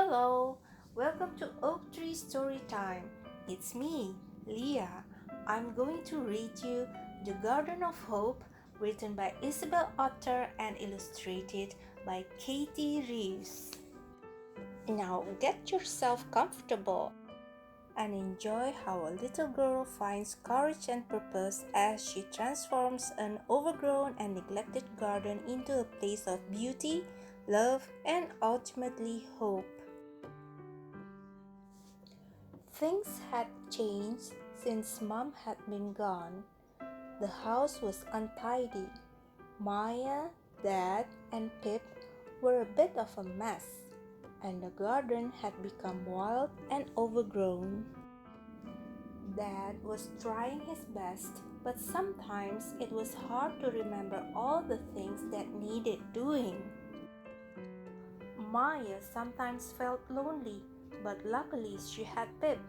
Hello, welcome to Oak Tree Story Time. It's me, Leah. I'm going to read you The Garden of Hope, written by Isabel Otter and illustrated by Katie Rewse. Now get yourself comfortable and enjoy how a little girl finds courage and purpose as she transforms an overgrown and neglected garden into a place of beauty, love, and ultimately hope. Things had changed since Mom had been gone. The house was untidy. Maya, Dad, and Pip were a bit of a mess, and the garden had become wild and overgrown. Dad was trying his best, but sometimes it was hard to remember all the things that needed doing. Maya sometimes felt lonely, but luckily she had Pip.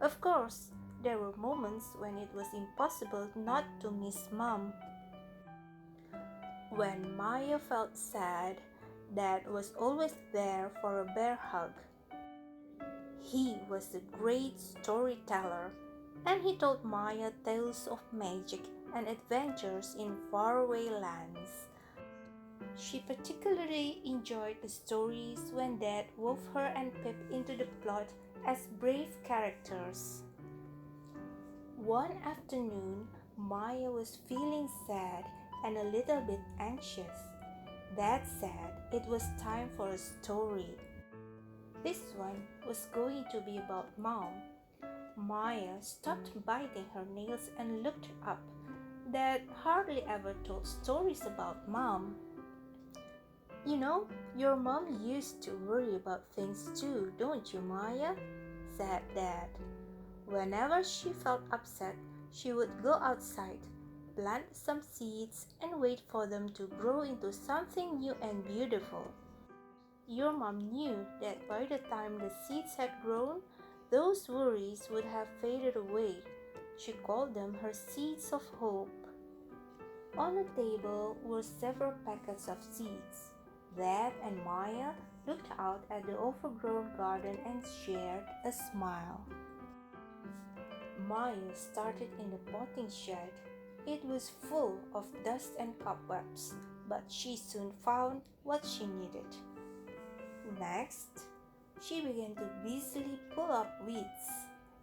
Of course, there were moments when it was impossible not to miss Mom. When Maya felt sad, Dad was always there for a bear hug. He was a great storyteller, and he told Maya tales of magic and adventures in faraway lands. She particularly enjoyed the stories when Dad wove her and Pip into the plot as brave characters. One afternoon, Maya was feeling sad and a little bit anxious. Dad said it was time for a story. This one was going to be about Mom. Maya stopped biting her nails and looked up. Dad hardly ever told stories about Mom. You know, your mom used to worry about things too, don't you, Maya? Said Dad. Whenever she felt upset, she would go outside, plant some seeds, and wait for them to grow into something new and beautiful. Your mom knew that by the time the seeds had grown, those worries would have faded away. She called them her seeds of hope. On the table were several packets of seeds. Dad and Maya looked out at the overgrown garden and shared a smile. Maya started in the potting shed. It was full of dust and cobwebs, but she soon found what she needed. Next, she began to busily pull up weeds.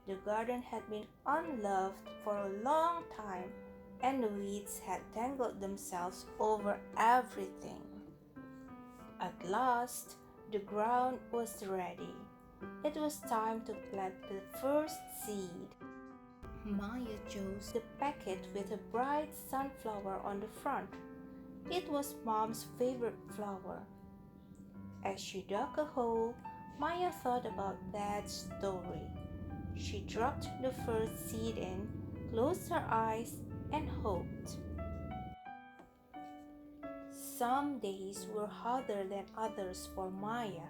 The garden had been unloved for a long time, and the weeds had tangled themselves over everything. At last, the ground was ready. It was time to plant the first seed. Maya chose the packet with a bright sunflower on the front. It was Mom's favorite flower. As she dug a hole, Maya thought about Dad's story. She dropped the first seed in, closed her eyes, and hoped. Some days were harder than others for Maya,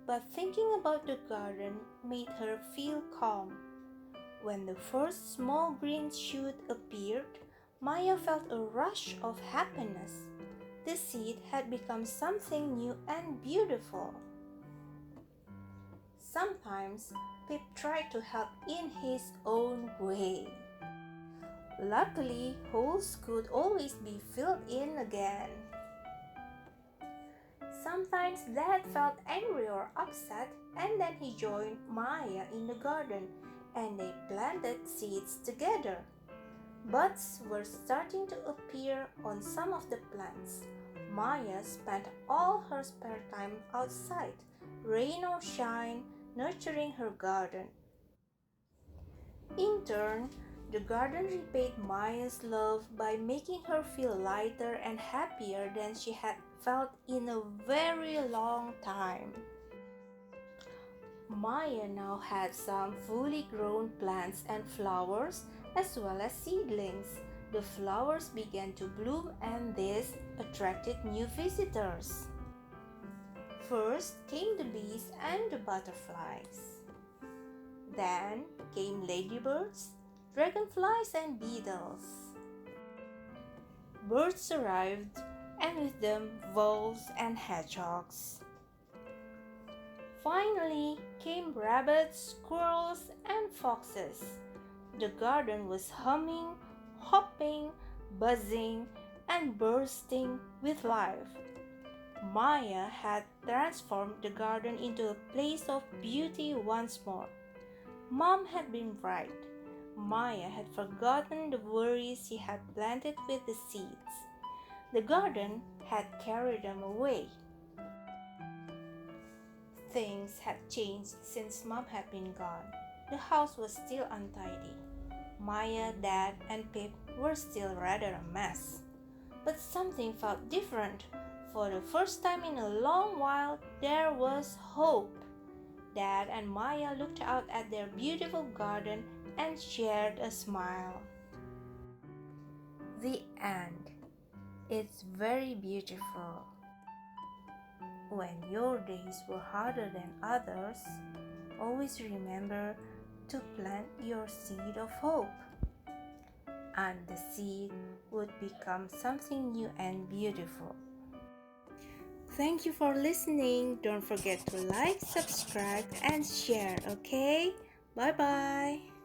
but thinking about the garden made her feel calm. When the first small green shoot appeared, Maya felt a rush of happiness. The seed had become something new and beautiful. Sometimes Pip tried to help in his own way. Luckily, holes could always be filled in again. Sometimes Dad felt angry or upset, and then he joined Maya in the garden and they planted seeds together. Buds were starting to appear on some of the plants. Maya spent all her spare time outside, rain or shine, nurturing her garden. In turn, the garden repaid Maya's love by making her feel lighter and happier than she had felt in a very long time. Maya now had some fully grown plants and flowers as well as seedlings. The flowers began to bloom and this attracted new visitors. First came the bees and the butterflies. Then came ladybirds, dragonflies, and beetles. Birds arrived, and with them voles and hedgehogs. Finally came rabbits, squirrels, and foxes. The garden was humming, hopping, buzzing, and bursting with life. Maya had transformed the garden into a place of beauty once more. Mom had been right. Maya had forgotten the worries she had planted with the seeds. The garden had carried them away. Things had changed since Mom had been gone. The house was still untidy. Maya, Dad, and Pip were still rather a mess. But something felt different. For the first time in a long while, there was hope. Dad and Maya looked out at their beautiful garden and shared a smile. The end. It's very beautiful. When your days were harder than others, always remember to plant your seed of hope. And the seed would become something new and beautiful. Thank you for listening. Don't forget to like, subscribe, and share, okay? Bye-bye.